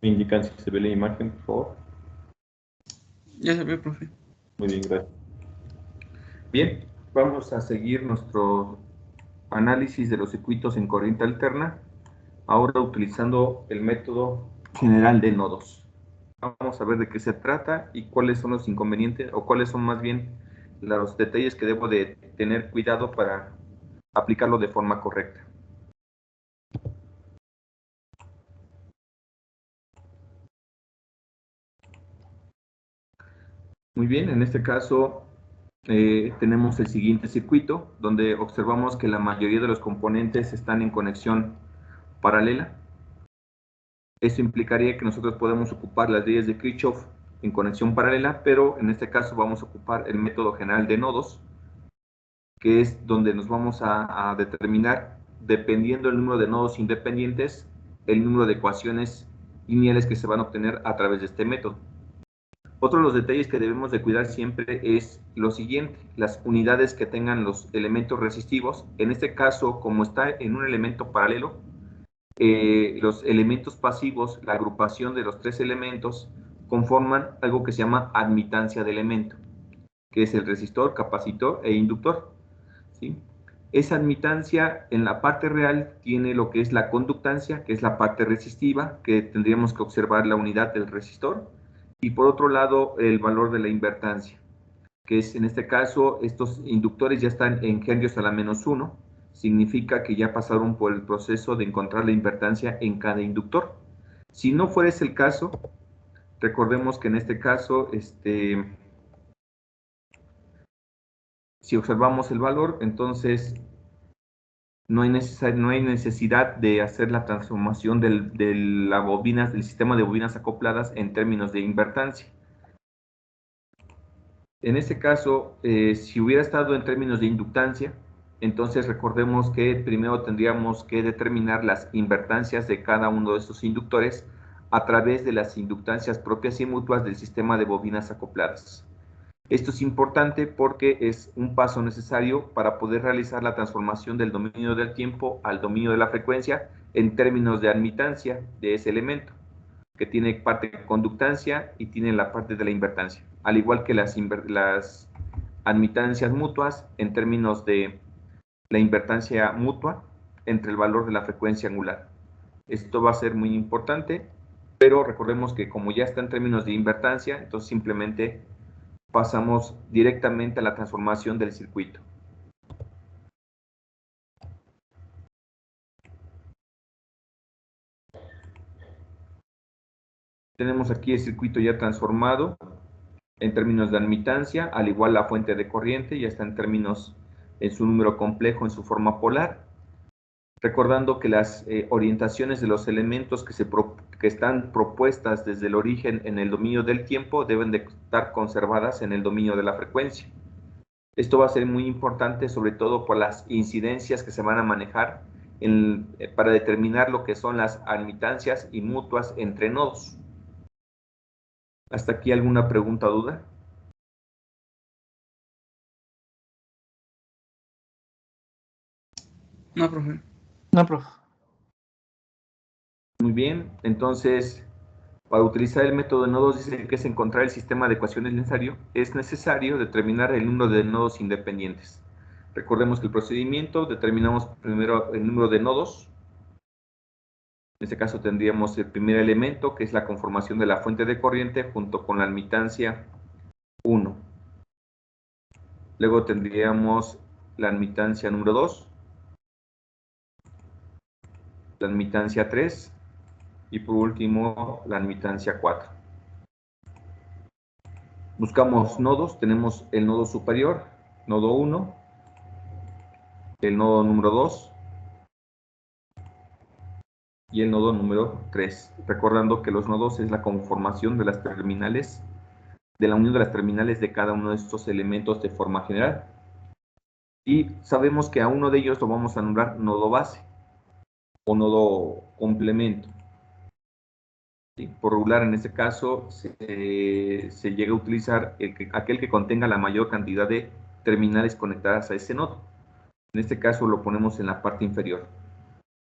Me indican si se ve la imagen, por favor. Ya se ve, profe. Muy bien, gracias. Bien, vamos a seguir nuestro análisis de los circuitos en corriente alterna, ahora utilizando el método general de nodos. Vamos a ver de qué se trata y cuáles son los inconvenientes, o cuáles son más bien los detalles que debo de tener cuidado para aplicarlo de forma correcta. Muy bien, en este caso tenemos el siguiente circuito, donde observamos que la mayoría de los componentes están en conexión paralela. Esto implicaría que nosotros podemos ocupar las leyes de Kirchhoff en conexión paralela, pero en este caso vamos a ocupar el método general de nodos, que es donde nos vamos a determinar, dependiendo del número de nodos independientes, el número de ecuaciones lineales que se van a obtener a través de este método. Otro de los detalles que debemos de cuidar siempre es lo siguiente: las unidades que tengan los elementos resistivos. En este caso, como está en un elemento paralelo, los elementos pasivos, la agrupación de los tres elementos, conforman algo que se llama admitancia de elemento, que es el resistor, capacitor e inductor, ¿sí? Esa admitancia en la parte real tiene lo que es la conductancia, que es la parte resistiva, que tendríamos que observar la unidad del resistor, y por otro lado el valor de la invertancia, que es, en este caso, estos inductores ya están en henrios a la -1, significa que ya pasaron por el proceso de encontrar la invertancia en cada inductor. Si no fuera ese el caso, recordemos que en este caso, si observamos el valor, entonces no hay necesidad de hacer la transformación del sistema de bobinas acopladas en términos de invertancia. En este caso, si hubiera estado en términos de inductancia, entonces recordemos que primero tendríamos que determinar las invertancias de cada uno de estos inductores a través de las inductancias propias y mutuas del sistema de bobinas acopladas. Esto es importante porque es un paso necesario para poder realizar la transformación del dominio del tiempo al dominio de la frecuencia en términos de admitancia de ese elemento, que tiene parte de conductancia y tiene la parte de la invertancia, al igual que las admitancias mutuas en términos de la invertancia mutua entre el valor de la frecuencia angular. Esto va a ser muy importante, pero recordemos que como ya está en términos de invertancia, entonces simplemente pasamos directamente a la transformación del circuito. Tenemos aquí el circuito ya transformado en términos de admitancia, al igual la fuente de corriente ya está en términos en su número complejo, en su forma polar. Recordando que las orientaciones de los elementos que están propuestas desde el origen en el dominio del tiempo deben de estar conservadas en el dominio de la frecuencia. Esto va a ser muy importante, sobre todo por las incidencias que se van a manejar para determinar lo que son las admitancias y mutuas entre nodos. ¿Hasta aquí alguna pregunta o duda? No, profe. No, profe. Muy bien, entonces, para utilizar el método de nodos, dice que es encontrar el sistema de ecuaciones necesario, es necesario determinar el número de nodos independientes. Recordemos que el procedimiento, determinamos primero el número de nodos. En este caso tendríamos el primer elemento, que es la conformación de la fuente de corriente, junto con la admitancia 1. Luego tendríamos la admitancia número 2, la admitancia 3, y por último la admitancia 4. Buscamos nodos, tenemos el nodo superior, nodo 1, el nodo número 2 y el nodo número 3. Recordando que los nodos es la conformación de las terminales, de la unión de las terminales de cada uno de estos elementos de forma general. Y sabemos que a uno de ellos lo vamos a nombrar nodo base o nodo complemento. ¿Sí? Por regular, en este caso, se llega a utilizar aquel que contenga la mayor cantidad de terminales conectadas a ese nodo. En este caso lo ponemos en la parte inferior.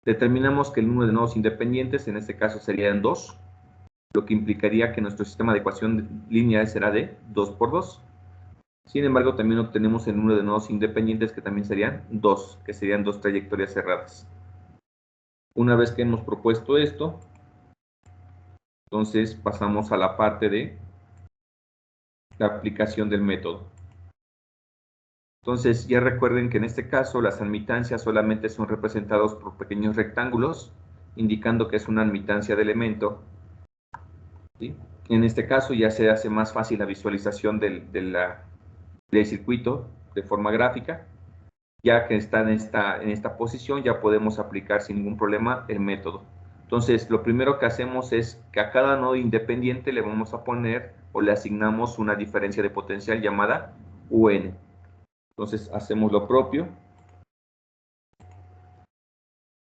Determinamos que el número de nodos independientes, en este caso serían 2, lo que implicaría que nuestro sistema de ecuación lineal será de 2 por 2. Sin embargo, también obtenemos el número de nodos independientes, que también serían 2, que serían 2 trayectorias cerradas. Una vez que hemos propuesto esto, entonces pasamos a la parte de la aplicación del método. Entonces, ya recuerden que en este caso las admitancias solamente son representados por pequeños rectángulos, indicando que es una admitancia de elemento, ¿sí? En este caso ya se hace más fácil la visualización del circuito de forma gráfica. Ya que está en esta posición, ya podemos aplicar sin ningún problema el método. Entonces, lo primero que hacemos es que a cada nodo independiente le vamos a poner o le asignamos una diferencia de potencial llamada UN. Entonces, hacemos lo propio.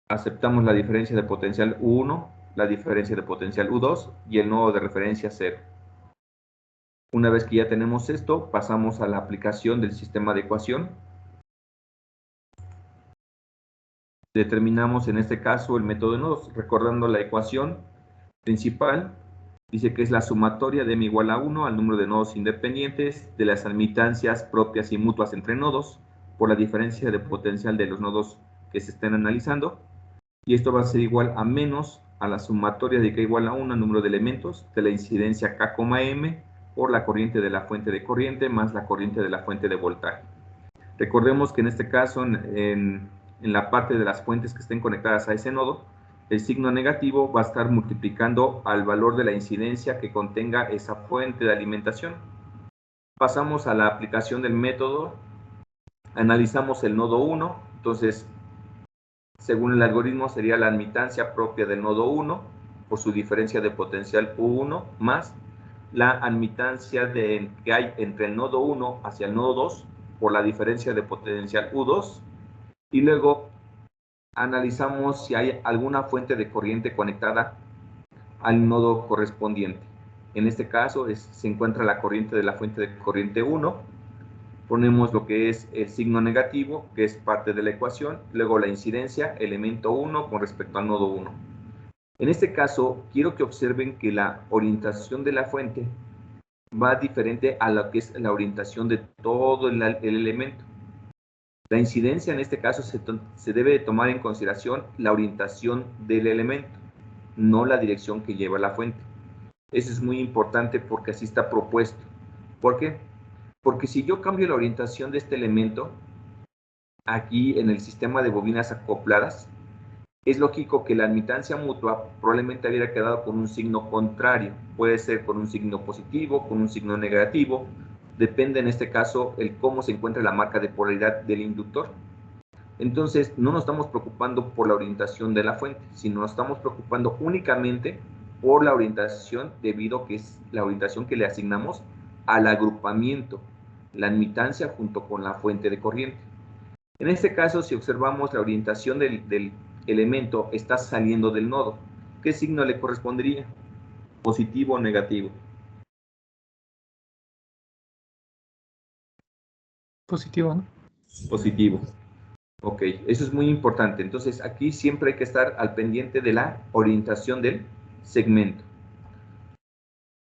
Aceptamos la diferencia de potencial U1, la diferencia de potencial U2 y el nodo de referencia 0. Una vez que ya tenemos esto, pasamos a la aplicación del sistema de ecuación. Determinamos en este caso el método de nodos, recordando la ecuación principal, dice que es la sumatoria de m igual a 1 al número de nodos independientes de las admitancias propias y mutuas entre nodos por la diferencia de potencial de los nodos que se estén analizando, y esto va a ser igual a menos a la sumatoria de k igual a 1 al número de elementos de la incidencia k, m por la corriente de la fuente de corriente más la corriente de la fuente de voltaje. Recordemos que en este caso, en la parte de las fuentes que estén conectadas a ese nodo, el signo negativo va a estar multiplicando al valor de la incidencia que contenga esa fuente de alimentación. Pasamos a la aplicación del método, analizamos el nodo 1, entonces, según el algoritmo, sería la admitancia propia del nodo 1 por su diferencia de potencial U1 más la admitancia que hay entre el nodo 1 hacia el nodo 2 por la diferencia de potencial U2, y luego analizamos si hay alguna fuente de corriente conectada al nodo correspondiente. En este caso se encuentra la corriente de la fuente de corriente 1, ponemos lo que es el signo negativo, que es parte de la ecuación, luego la incidencia, elemento 1 con respecto al nodo 1. En este caso, quiero que observen que la orientación de la fuente va diferente a lo que es la orientación de todo el elemento. La incidencia en este caso se debe de tomar en consideración la orientación del elemento, no la dirección que lleva la fuente. Eso es muy importante porque así está propuesto. ¿Por qué? Porque si yo cambio la orientación de este elemento, aquí en el sistema de bobinas acopladas, es lógico que la admitancia mutua probablemente hubiera quedado con un signo contrario. Puede ser con un signo positivo, con un signo negativo. Depende en este caso el cómo se encuentra la marca de polaridad del inductor. Entonces, no nos estamos preocupando por la orientación de la fuente, sino nos estamos preocupando únicamente por la orientación, debido a que es la orientación que le asignamos al agrupamiento, la admitancia junto con la fuente de corriente. En este caso, si observamos la orientación del elemento está saliendo del nodo, ¿qué signo le correspondería? ¿Positivo o negativo? Positivo, ¿no? Positivo. Ok, eso es muy importante. Entonces, aquí siempre hay que estar al pendiente de la orientación del segmento.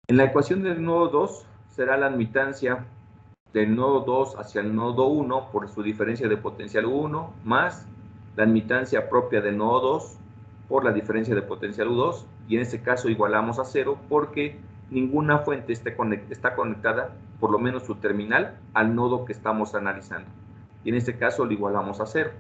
En la ecuación del nodo 2 será la admitancia del nodo 2 hacia el nodo 1 por su diferencia de potencial 1 más la admitancia propia del nodo 2 por la diferencia de potencial U2, y en este caso igualamos a 0 porque ninguna fuente está conectada, por lo menos su terminal, al nodo que estamos analizando. Y en este caso lo igualamos a 0.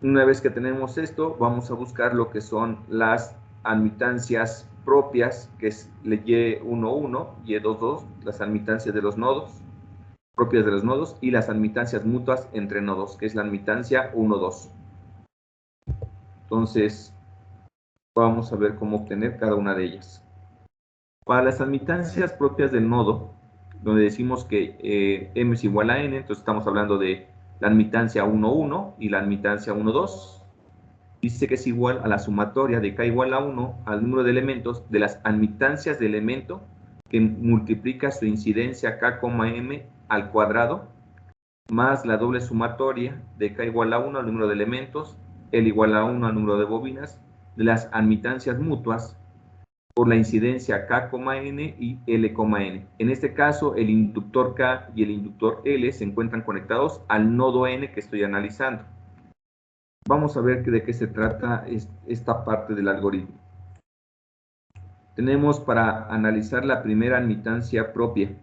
Una vez que tenemos esto, vamos a buscar lo que son las admitancias propias, que es Y11, Y22, las admitancias de los nodos, propias de los nodos, y las admitancias mutuas entre nodos, que es la admitancia 1,2. Entonces, vamos a ver cómo obtener cada una de ellas. Para las admitancias propias del nodo, donde decimos que m es igual a n, entonces estamos hablando de la admitancia 1,1 y la admitancia 1,2. Dice que es igual a la sumatoria de k igual a 1 al número de elementos de las admitancias de elemento que multiplica su incidencia k, m al cuadrado más la doble sumatoria de k igual a 1 al número de elementos, l igual a 1 al número de bobinas de las admitancias mutuas por la incidencia K, N y L, N. En este caso, el inductor K y el inductor L se encuentran conectados al nodo N que estoy analizando. Vamos a ver de qué se trata esta parte del algoritmo. Tenemos para analizar la primera admitancia propia.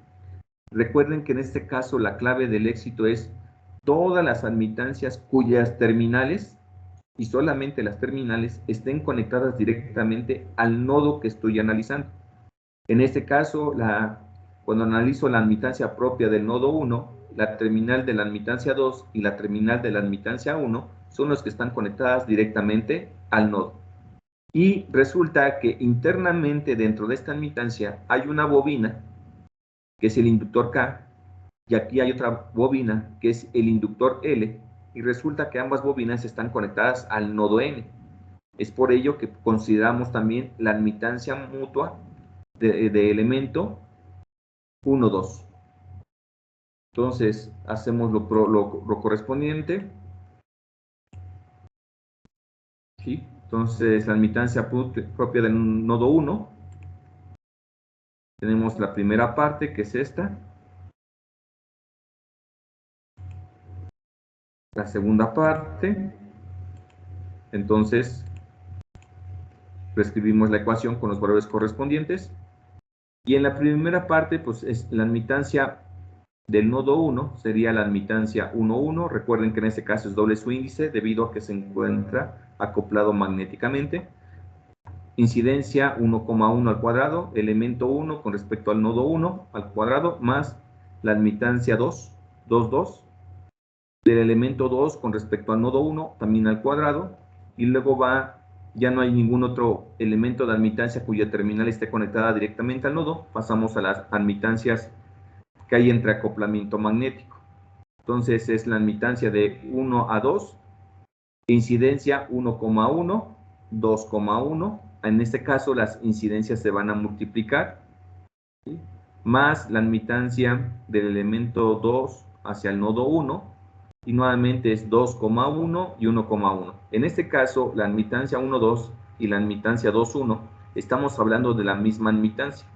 Recuerden que en este caso la clave del éxito es todas las admitancias cuyas terminales, y solamente las terminales, estén conectadas directamente al nodo que estoy analizando. En este caso, cuando analizo la admitancia propia del nodo 1, la terminal de la admitancia 2 y la terminal de la admitancia 1 son las que están conectadas directamente al nodo. Y resulta que internamente dentro de esta admitancia hay una bobina, que es el inductor K, y aquí hay otra bobina, que es el inductor L, y resulta que ambas bobinas están conectadas al nodo N. Es por ello que consideramos también la admitancia mutua de elemento 1, 2. Entonces, hacemos lo correspondiente. ¿Sí? Entonces, la admitancia propia del nodo 1. Tenemos la primera parte, que es esta. La segunda parte. Entonces, reescribimos la ecuación con los valores correspondientes. Y en la primera parte, pues es la admitancia del nodo 1, sería la admitancia 1, 1. Recuerden que en este caso es doble su índice debido a que se encuentra acoplado magnéticamente. Incidencia 1,1 al cuadrado, elemento 1 con respecto al nodo 1 al cuadrado, más la admitancia 2, 2, 2, del elemento 2 con respecto al nodo 1 también al cuadrado, y luego ya no hay ningún otro elemento de admitancia cuya terminal esté conectada directamente al nodo, pasamos a las admitancias que hay entre acoplamiento magnético. Entonces es la admitancia de 1 a 2, incidencia 1,1, 2,1. En este caso las incidencias se van a multiplicar, ¿sí? Más la admitancia del elemento 2 hacia el nodo 1, y nuevamente es 2,1 y 1,1. En este caso, la admitancia 1,2 y la admitancia 2,1, estamos hablando de la misma admitancia.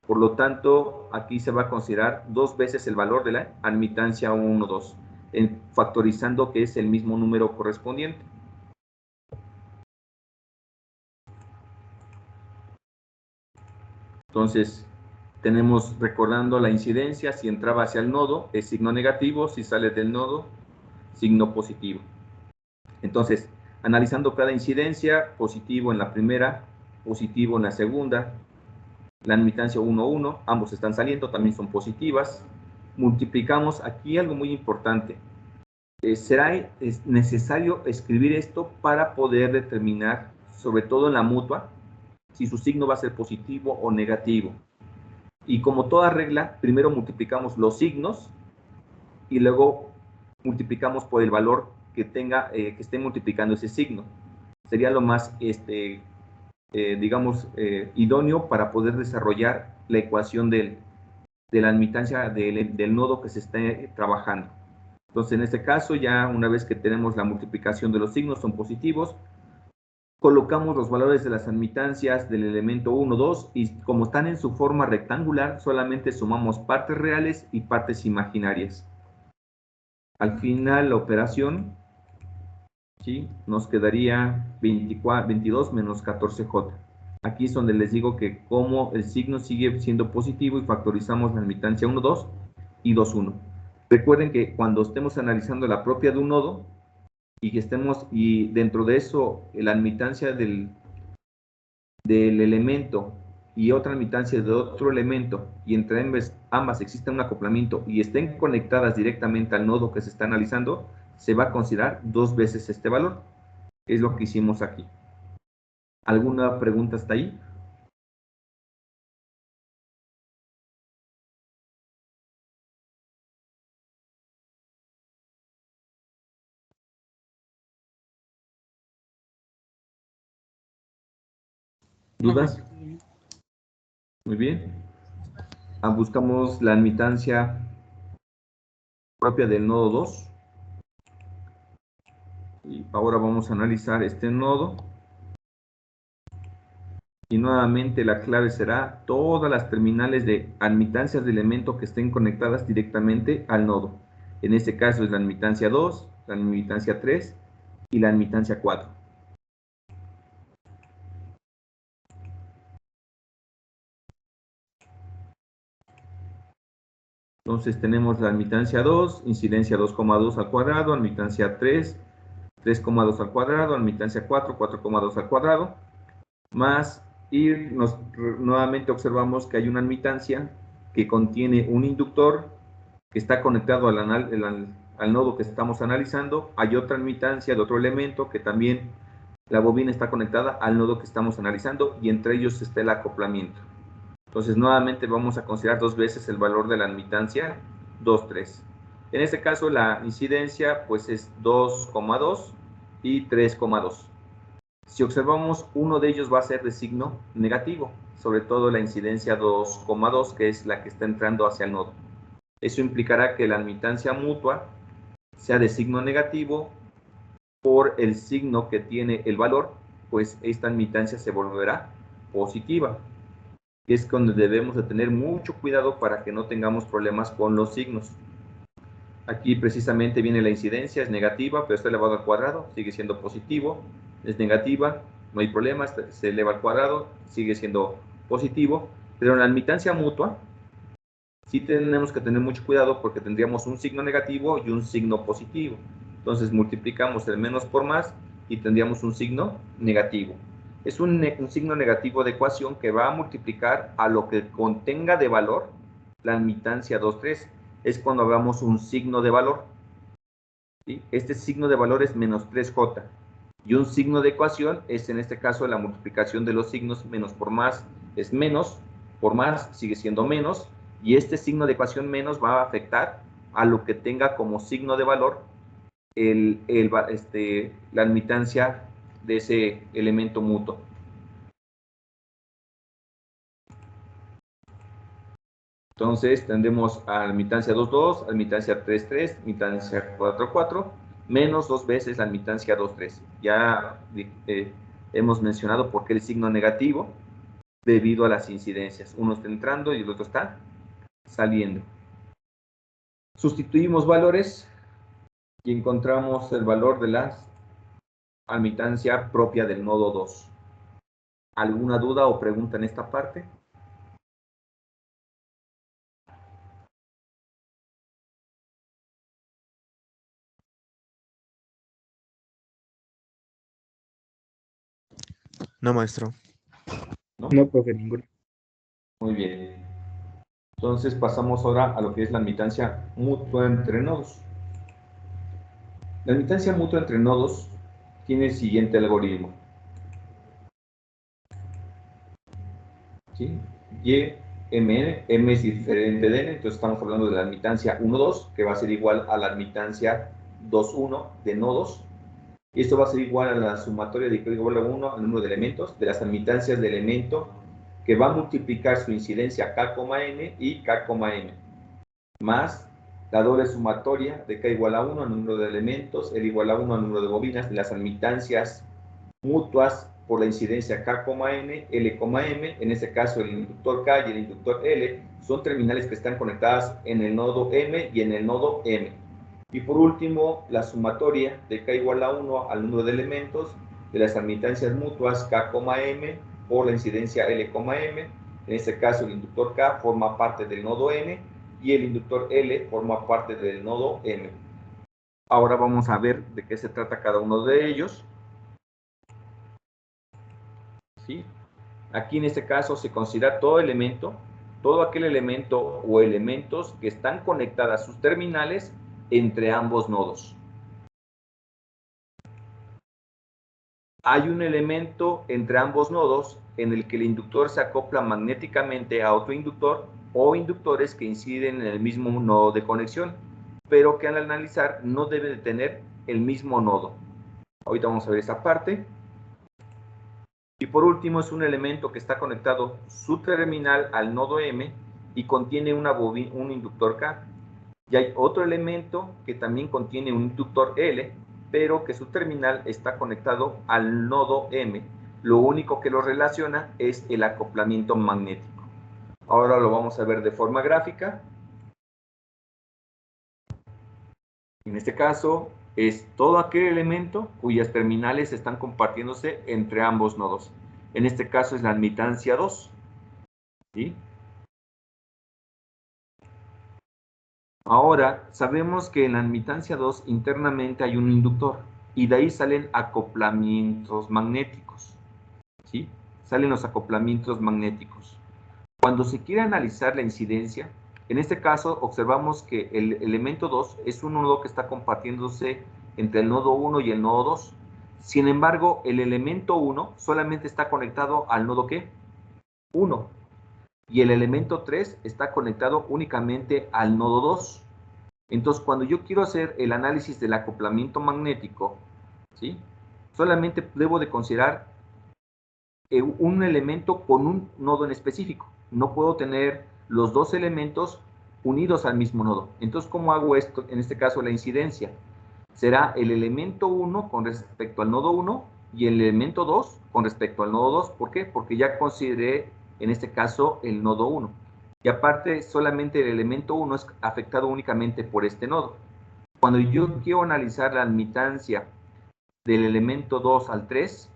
Por lo tanto, aquí se va a considerar dos veces el valor de la admitancia 1,2, factorizando que es el mismo número correspondiente. Entonces, tenemos recordando la incidencia, si entraba hacia el nodo, es signo negativo, si sale del nodo, signo positivo. Entonces, analizando cada incidencia, positivo en la primera, positivo en la segunda, la admitancia 1, 1, ambos están saliendo, también son positivas. Multiplicamos aquí algo muy importante. Será necesario escribir esto para poder determinar, sobre todo en la mutua, si su signo va a ser positivo o negativo. Y como toda regla, primero multiplicamos los signos y luego multiplicamos por el valor que tenga, que esté multiplicando ese signo. Sería lo más, digamos, idóneo para poder desarrollar la ecuación de la admitancia del nodo que se esté trabajando. Entonces, en este caso, ya una vez que tenemos la multiplicación de los signos, son positivos, colocamos los valores de las admitancias del elemento 1, 2, y como están en su forma rectangular, solamente sumamos partes reales y partes imaginarias. Al final, la operación, ¿sí?, nos quedaría 22 menos 14J. Aquí es donde les digo que como el signo sigue siendo positivo y factorizamos la admitancia 1, 2 y 2, 1. Recuerden que cuando estemos analizando la propia de un nodo y dentro de eso la admitancia del elemento y otra admitancia de otro elemento, y entre ambas existe un acoplamiento y estén conectadas directamente al nodo que se está analizando, se va a considerar dos veces este valor. Es lo que hicimos aquí. ¿Alguna pregunta hasta ahí? ¿Dudas? Muy bien. Buscamos la admitancia propia del nodo 2. Y ahora vamos a analizar este nodo. Y nuevamente la clave será todas las terminales de admitancias de elemento que estén conectadas directamente al nodo. En este caso es la admitancia 2, la admitancia 3 y la admitancia 4. Entonces tenemos la admitancia 2, incidencia 2,2 al cuadrado, admitancia 3, 3,2 al cuadrado, admitancia 4, 4,2 al cuadrado, más, y nuevamente observamos que hay una admitancia que contiene un inductor que está conectado al nodo que estamos analizando. Hay otra admitancia de otro elemento que también la bobina está conectada al nodo que estamos analizando y entre ellos está el acoplamiento. Entonces nuevamente vamos a considerar dos veces el valor de la admitancia 2, 3. En este caso la incidencia pues es 2,2 y 3,2. Si observamos, uno de ellos va a ser de signo negativo, sobre todo la incidencia 2,2, que es la que está entrando hacia el nodo. Eso implicará que la admitancia mutua sea de signo negativo por el signo que tiene el valor, pues esta admitancia se volverá positiva. Y es donde debemos de tener mucho cuidado para que no tengamos problemas con los signos. Aquí precisamente viene la incidencia, es negativa, pero está elevado al cuadrado, sigue siendo positivo. Es negativa, no hay problema, se eleva al cuadrado, sigue siendo positivo. Pero en la admitancia mutua, sí tenemos que tener mucho cuidado porque tendríamos un signo negativo y un signo positivo. Entonces multiplicamos el menos por más y tendríamos un signo negativo. Es un signo negativo de ecuación que va a multiplicar a lo que contenga de valor la admitancia 2, 3. Es cuando hagamos un signo de valor. ¿Sí? Este signo de valor es menos 3j. Y un signo de ecuación es en este caso la multiplicación de los signos. Menos por más es menos, por más sigue siendo menos, y este signo de ecuación menos va a afectar a lo que tenga como signo de valor la admitancia de ese elemento mutuo. Entonces tendremos a admitancia 2, 2, admitancia 3, 3, admitancia 4, 4, menos dos veces la admitancia 2, 3. Ya hemos mencionado por qué el signo negativo, debido a las incidencias. Uno está entrando y el otro está saliendo. Sustituimos valores y encontramos el valor de la admitancia propia del nodo 2. ¿Alguna duda o pregunta en esta parte? No, maestro. ¿No? No, profe, ninguno. Muy bien. Entonces pasamos ahora a lo que es la admitancia mutua entre nodos. La admitancia mutua entre nodos tiene el siguiente algoritmo. ¿Sí? Y, M es diferente de N, entonces estamos hablando de la admitancia 1, 2, que va a ser igual a la admitancia 2, 1 de nodos. Y esto va a ser igual a la sumatoria de K igual a 1 al número de elementos, de las admitancias de elemento, que va a multiplicar su incidencia K, N y K, M, más la doble sumatoria de K igual a 1 al número de elementos, L igual a 1 al número de bobinas, de las admitancias mutuas por la incidencia K, N, L, M. En este caso el inductor K y el inductor L son terminales que están conectadas en el nodo M y en el nodo M. Y por último, la sumatoria de K igual a 1 al número de elementos de las admitancias mutuas K, M por la incidencia L, M. En este caso el inductor K forma parte del nodo M y el inductor L forma parte del nodo M. Ahora vamos a ver de qué se trata cada uno de ellos. ¿Sí? Aquí en este caso se considera todo elemento, todo aquel elemento o elementos que están conectadas sus terminales entre ambos nodos. Hay un elemento entre ambos nodos en el que el inductor se acopla magnéticamente a otro inductor o inductores que inciden en el mismo nodo de conexión, pero que al analizar no debe de tener el mismo nodo. Ahorita vamos a ver esa parte. Y por último es un elemento que está conectado su terminal al nodo M y contiene un inductor K. Y hay otro elemento que también contiene un inductor L, pero que su terminal está conectado al nodo M Lo único que lo relaciona es el acoplamiento magnético. Ahora lo vamos a ver de forma gráfica. En este caso, es todo aquel elemento cuyas terminales están compartiéndose entre ambos nodos. En este caso es la admitancia 2. ¿Sí? Ahora, sabemos que en la admitancia 2 internamente hay un inductor y de ahí salen acoplamientos magnéticos. ¿Sí? Salen los acoplamientos magnéticos. Cuando se quiere analizar la incidencia, en este caso observamos que el elemento 2 es un nodo que está compartiéndose entre el nodo 1 y el nodo 2. Sin embargo, el elemento 1 solamente está conectado al nodo ¿qué? 1. Y el elemento 3 está conectado únicamente al nodo 2. Entonces, cuando yo quiero hacer el análisis del acoplamiento magnético, ¿sí? Solamente debo de considerar un elemento con un nodo en específico. No puedo tener los dos elementos unidos al mismo nodo. Entonces, ¿cómo hago esto? En este caso, la incidencia. Será el elemento 1 con respecto al nodo 1 y el elemento 2 con respecto al nodo 2. ¿Por qué? Porque ya consideré, en este caso, el nodo 1. Y aparte, solamente el elemento 1 es afectado únicamente por este nodo. Cuando yo quiero analizar la admitancia del elemento 2 al 3,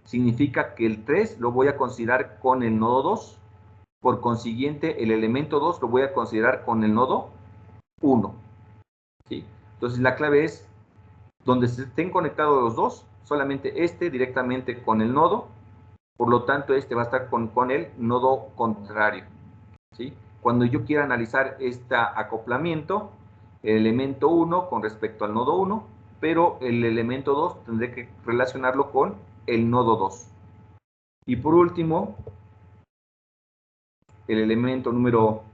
significa que el 3 lo voy a considerar con el nodo 2. Por consiguiente, el elemento 2 lo voy a considerar con el nodo 1. ¿Sí? Entonces, la clave es donde se estén conectados los dos, solamente este directamente con el nodo, por lo tanto este va a estar con el nodo contrario. ¿Sí? Cuando yo quiera analizar este acoplamiento, el elemento 1 con respecto al nodo 1, pero el elemento 2 tendré que relacionarlo con el nodo 2. Y por último, el elemento número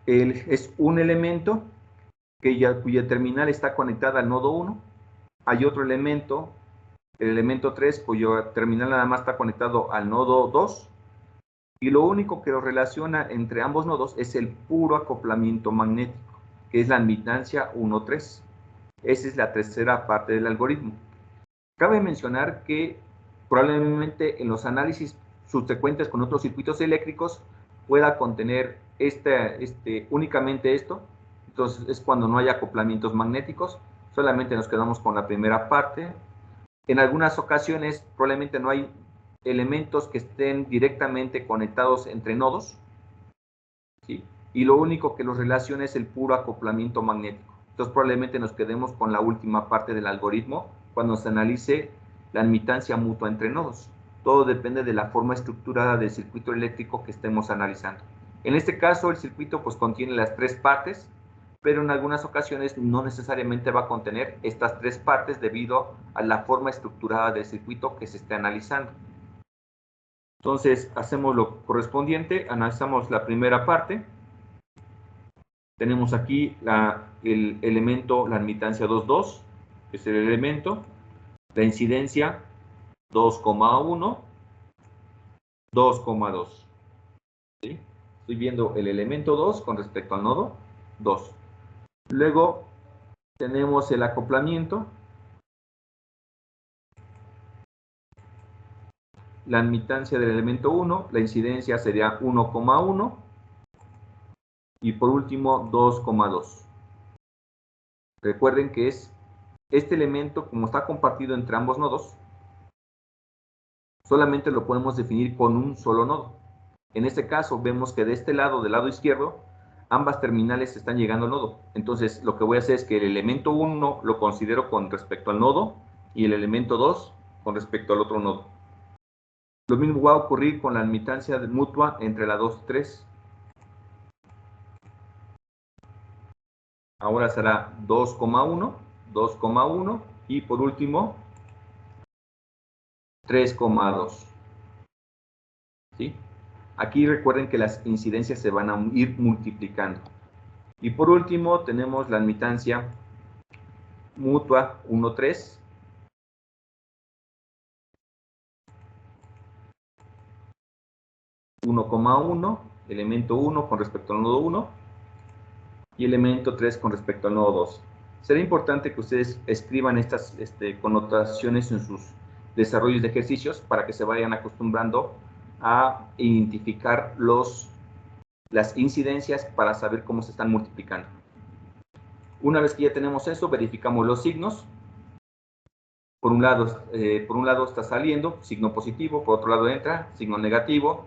es un elemento cuya terminal está conectada al nodo 1. Hay otro elemento, el elemento 3, cuyo terminal nada más está conectado al nodo 2. Y lo único que lo relaciona entre ambos nodos es el puro acoplamiento magnético, que es la admitancia 1,3. Esa es la tercera parte del algoritmo. Cabe mencionar que probablemente en los análisis subsecuentes con otros circuitos eléctricos pueda contener únicamente esto. Entonces es cuando no hay acoplamientos magnéticos, solamente nos quedamos con la primera parte. En algunas ocasiones probablemente no hay elementos que estén directamente conectados entre nodos, ¿sí? Y lo único que los relaciona es el puro acoplamiento magnético. Entonces probablemente nos quedemos con la última parte del algoritmo cuando se analice la admitancia mutua entre nodos. Todo depende de la forma estructurada del circuito eléctrico que estemos analizando. En este caso el circuito pues contiene las tres partes, pero en algunas ocasiones no necesariamente va a contener estas tres partes debido a la forma estructurada del circuito que se esté analizando. Entonces hacemos lo correspondiente, analizamos la primera parte. Tenemos aquí el elemento, la admitancia 2,2, que es el elemento, la incidencia 2,1, 2,2. ¿Sí? Estoy viendo el elemento 2 con respecto al nodo 2. Luego tenemos el acoplamiento, la admitancia del elemento 1, la incidencia sería 1,1 y por último 2,2. Recuerden que es este elemento, como está compartido entre ambos nodos, solamente lo podemos definir con un solo nodo. En este caso vemos que de este lado, del lado izquierdo, ambas terminales están llegando al nodo. Entonces lo que voy a hacer es que el elemento 1 lo considero con respecto al nodo y el elemento 2 con respecto al otro nodo. Lo mismo va a ocurrir con la admitancia mutua entre la 2 y 3. Ahora será 2,1, 2,1 y por último 3,2. ¿Sí? Aquí recuerden que las incidencias se van a ir multiplicando. Y por último tenemos la admitancia mutua 1,3. 1,1, elemento 1 con respecto al nodo 1 y elemento 3 con respecto al nodo 2. Será importante que ustedes escriban estas connotaciones en sus desarrollos de ejercicios para que se vayan acostumbrando a identificar las incidencias para saber cómo se están multiplicando. Una vez que ya tenemos eso, verificamos los signos. Por un lado está saliendo, signo positivo, por otro lado entra, signo negativo.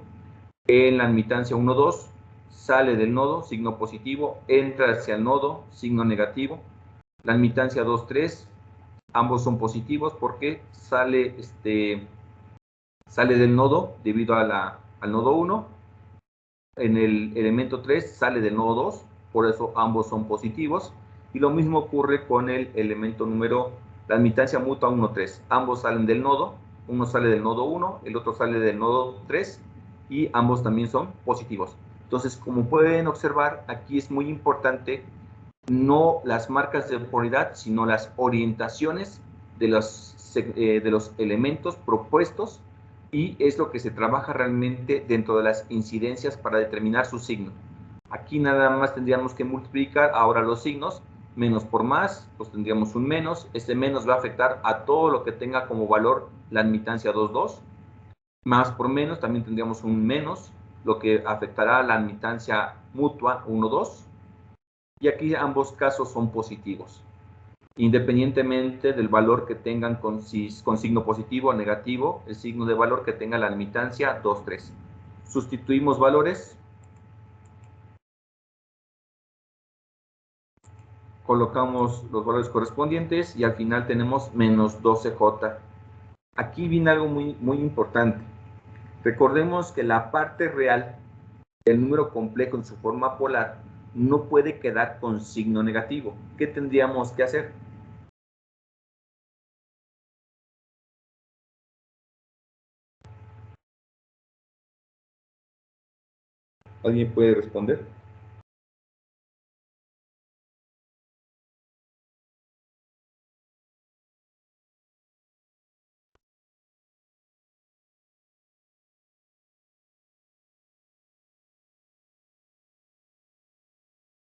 En la admitancia 1, 2, sale del nodo, signo positivo, entra hacia el nodo, signo negativo. La admitancia 2, 3, ambos son positivos porque sale del nodo debido a al nodo 1. En el elemento 3 sale del nodo 2, por eso ambos son positivos. Y lo mismo ocurre con el elemento número, la admitancia mutua 1, 3. Ambos salen del nodo, uno sale del nodo 1, el otro sale del nodo 3, y ambos también son positivos. Entonces, como pueden observar, aquí es muy importante no las marcas de polaridad, sino las orientaciones de los elementos propuestos, y es lo que se trabaja realmente dentro de las incidencias para determinar su signo. Aquí nada más tendríamos que multiplicar ahora los signos, menos por más, pues tendríamos un menos, este menos va a afectar a todo lo que tenga como valor la admitancia 2, 2, más por menos también tendríamos un menos, lo que afectará a la admitancia mutua 1, 2, y aquí ambos casos son positivos, independientemente del valor que tengan con signo positivo o negativo, el signo de valor que tenga la admitancia 2, 3. Sustituimos valores, colocamos los valores correspondientes y al final tenemos menos 12J. Aquí viene algo muy importante. Recordemos que la parte real del número complejo en su forma polar no puede quedar con signo negativo. ¿Qué tendríamos que hacer? ¿Alguien puede responder?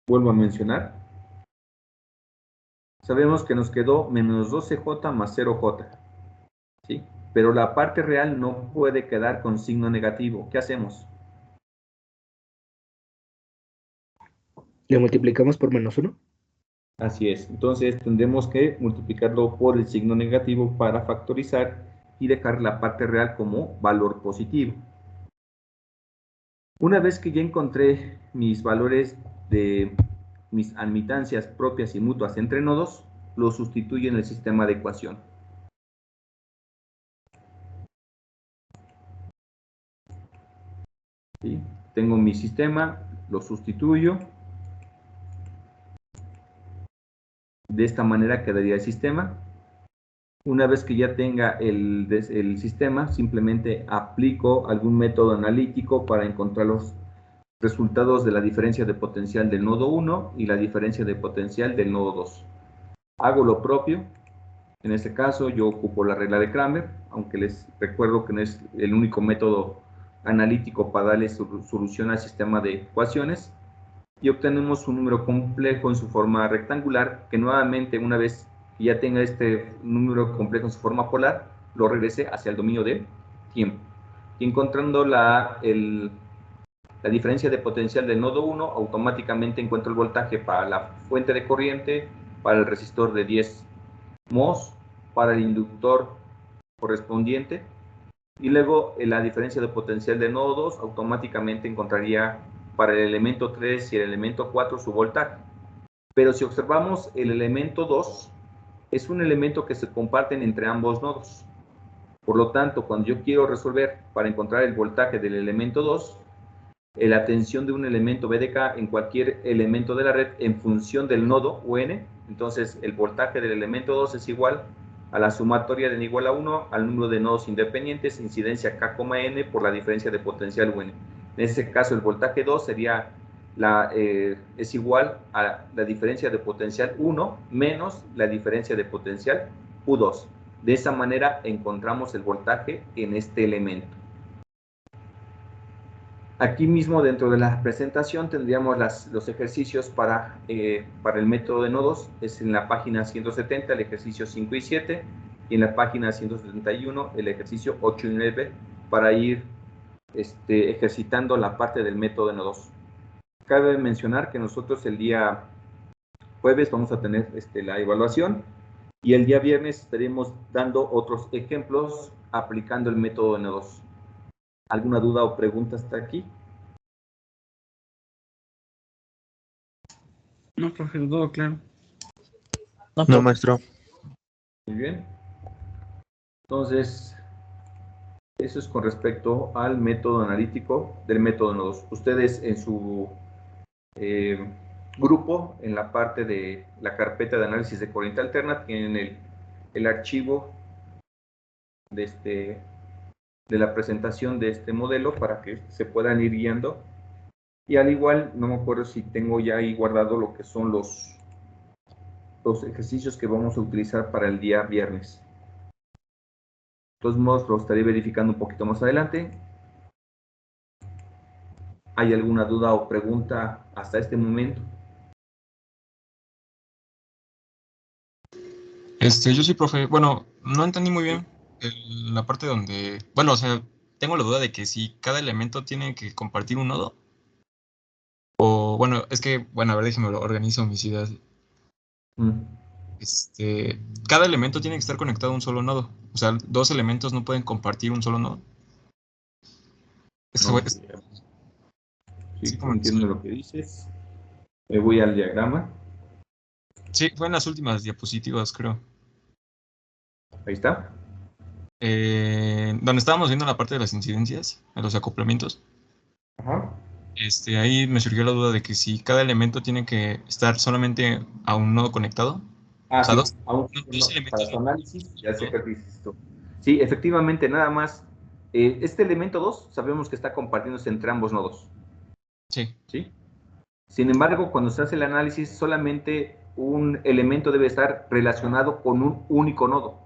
Vuelvo a mencionar. Sabemos que nos quedó menos 12J más 0J, ¿sí? Pero la parte real no puede quedar con signo negativo. ¿Qué hacemos? ¿Le multiplicamos por menos 1? Así es. Entonces tendremos que multiplicarlo por el signo negativo para factorizar y dejar la parte real como valor positivo. Una vez que ya encontré mis valores de mis admitancias propias y mutuas entre nodos, lo sustituyo en el sistema de ecuación. ¿Sí? Tengo mi sistema, lo sustituyo. De esta manera quedaría el sistema. Una vez que ya tenga el sistema, simplemente aplico algún método analítico para encontrar los resultados de la diferencia de potencial del nodo 1 y la diferencia de potencial del nodo 2. Hago lo propio. En este caso yo ocupo la regla de Cramer, aunque les recuerdo que no es el único método analítico para darle solución al sistema de ecuaciones, y obtenemos un número complejo en su forma rectangular, que nuevamente, una vez que ya tenga este número complejo en su forma polar, lo regrese hacia el dominio de tiempo. Y encontrando la diferencia de potencial del nodo 1, automáticamente encuentro el voltaje para la fuente de corriente, para el resistor de 10 mos, para el inductor correspondiente, y luego la diferencia de potencial de nodo 2 automáticamente encontraría para el elemento 3 y el elemento 4 su voltaje. Pero si observamos el elemento 2, es un elemento que se comparten entre ambos nodos. Por lo tanto, cuando yo quiero resolver para encontrar el voltaje del elemento 2, la tensión de un elemento BDK en cualquier elemento de la red en función del nodo UN, entonces el voltaje del elemento 2 es igual a la sumatoria de n igual a 1 al número de nodos independientes, incidencia K, N por la diferencia de potencial UN. En este caso el voltaje 2 sería es igual a la diferencia de potencial 1 menos la diferencia de potencial U2. De esa manera encontramos el voltaje en este elemento. Aquí mismo dentro de la presentación tendríamos los ejercicios para el método de nodos. Es en la página 170 el ejercicio 5 y 7 y en la página 171 el ejercicio 8 y 9 para ir ejercitando la parte del método de nodos. Cabe mencionar que nosotros el día jueves vamos a tener la evaluación y el día viernes estaremos dando otros ejemplos aplicando el método de nodos. ¿Alguna duda o pregunta hasta aquí? No, profe, todo claro. No, maestro. Muy bien. Entonces, eso es con respecto al método analítico del método de nodos. Ustedes en su grupo, en la parte de la carpeta de análisis de corriente alterna, tienen el archivo de la presentación de este modelo para que se puedan ir guiando. Y al igual, no me acuerdo si tengo ya ahí guardado lo que son los ejercicios que vamos a utilizar para el día viernes. De todos modos, lo estaré verificando un poquito más adelante. ¿Hay alguna duda o pregunta hasta este momento? Yo sí, profe. Bueno, no entendí muy bien la parte donde, bueno, o sea, tengo la duda de que si cada elemento tiene que compartir un nodo, o bueno, es que, bueno, a ver, déjeme lo organizo mis ideas. Mm. Cada elemento tiene que estar conectado a un solo nodo. O sea, dos elementos no pueden compartir un solo nodo. No, Sí, sí, como entiendo lo que dices. Me voy al diagrama. sí, fue en las últimas diapositivas, creo. Ahí está. Donde estábamos viendo la parte de las incidencias, de los acoplamientos. Ajá. Ahí me surgió la duda de que si cada elemento tiene que estar solamente a un nodo conectado. Ah, O sea, sí, dos no, para elementos su no. análisis, ya sé que dices esto. Sí, efectivamente, nada más. Este elemento 2 sabemos que está compartiéndose entre ambos nodos. Sí. ¿Sí? Sin embargo, cuando se hace el análisis, solamente un elemento debe estar relacionado con un único nodo.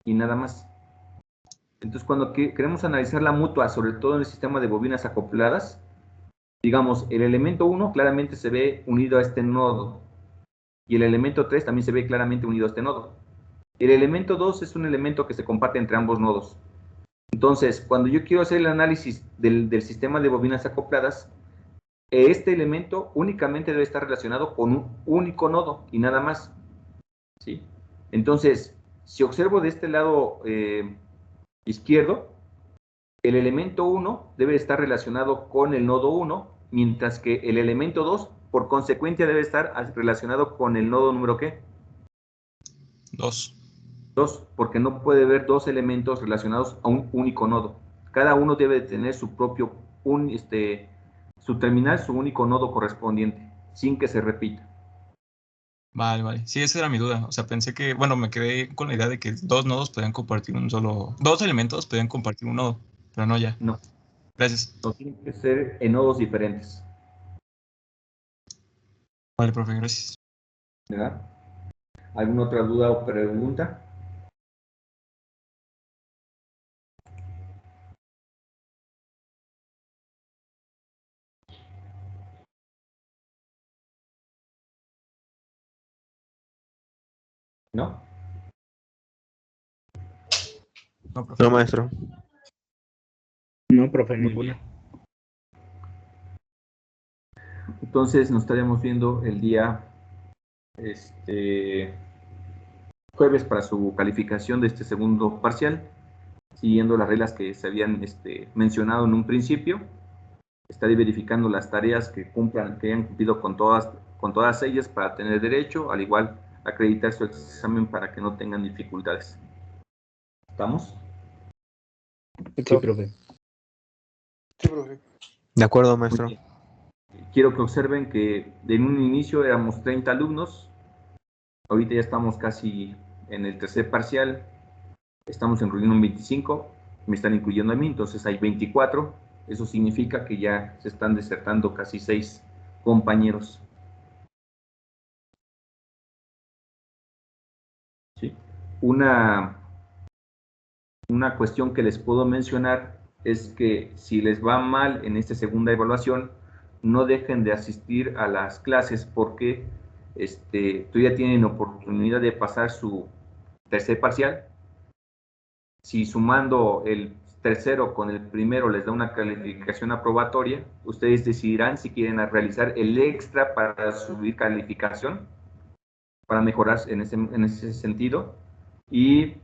Y nada más. Entonces, cuando queremos analizar la mutua, sobre todo en el sistema de bobinas acopladas, digamos, el elemento 1 claramente se ve unido a este nodo. Y el elemento 3 también se ve claramente unido a este nodo. El elemento 2 es un elemento que se comparte entre ambos nodos. Entonces, cuando yo quiero hacer el análisis del sistema de bobinas acopladas, este elemento únicamente debe estar relacionado con un único nodo y nada más. ¿Sí? Entonces, si observo de este lado izquierdo, el elemento 1 debe estar relacionado con el nodo 1, mientras que el elemento 2, por consecuencia, debe estar relacionado con el nodo número ¿qué? 2. 2, porque no puede haber dos elementos relacionados a un único nodo. Cada uno debe tener su propio, su terminal, su único nodo correspondiente, sin que se repita. Vale, vale. Sí, esa era mi duda. O sea, pensé que, bueno, me quedé con la idea de que dos nodos podían compartir un solo, dos elementos podían compartir un nodo, pero no ya. No, Gracias. no tienen que ser en nodos diferentes. Vale, profe, gracias. ¿Verdad? ¿Alguna otra duda o pregunta? ¿No? No, profe. No, maestro. No, profe, Muy ninguna. bien. Entonces nos estaremos viendo el día jueves para su calificación de este segundo parcial, siguiendo las reglas que se habían mencionado en un principio. Estaré verificando las tareas que cumplan, que hayan cumplido con todas ellas para tener derecho, al igual acreditar su examen para que no tengan dificultades. ¿Estamos? Sí, profe. Sí, profe. De acuerdo, Muy maestro. bien. Quiero que observen que en un inicio éramos 30 alumnos, ahorita ya estamos casi en el tercer parcial, estamos en reunión 25, me están incluyendo a mí, entonces hay 24, eso significa que ya se están desertando casi 6 compañeros. ¿Sí? Una cuestión que les puedo mencionar es que si les va mal en esta segunda evaluación, no dejen de asistir a las clases porque todavía tienen oportunidad de pasar su tercer parcial. Si sumando el tercero con el primero les da una calificación aprobatoria, ustedes decidirán si quieren realizar el extra para subir calificación, para mejorar en ese sentido. Y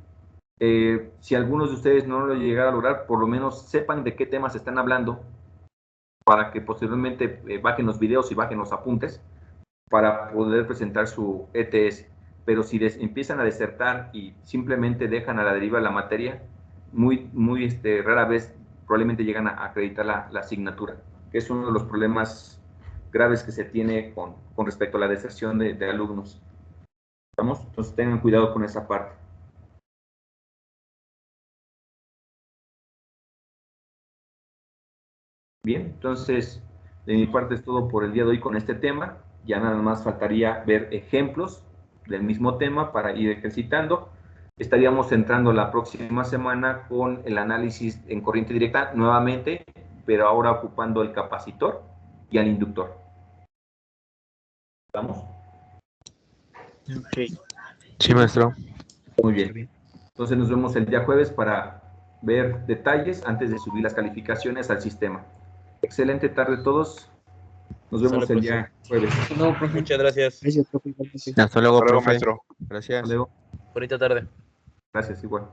si algunos de ustedes no lo llegan a lograr, por lo menos sepan de qué temas están hablando, para que posteriormente bajen los videos y bajen los apuntes para poder presentar su ETS. Pero si les empiezan a desertar y simplemente dejan a la deriva la materia, muy rara vez probablemente llegan a acreditar la asignatura, que es uno de los problemas graves que se tiene con respecto a la deserción de alumnos. ¿Estamos? Entonces tengan cuidado con esa parte. Bien, entonces de mi parte es todo por el día de hoy con este tema. Ya nada más faltaría ver ejemplos del mismo tema para ir ejercitando. Estaríamos entrando la próxima semana con el análisis en corriente directa nuevamente, pero ahora ocupando el capacitor y al inductor. ¿Vamos? Ok. Sí, maestro. Muy bien. Entonces nos vemos el día jueves para ver detalles antes de subir las calificaciones al sistema. Excelente tarde a todos. Nos vemos el día jueves. No, profe. Muchas gracias. Gracias, profe. Igualmente. Hasta luego, Hasta luego, profe. maestro. Gracias. Hasta luego. Bonita tarde. Gracias, igual.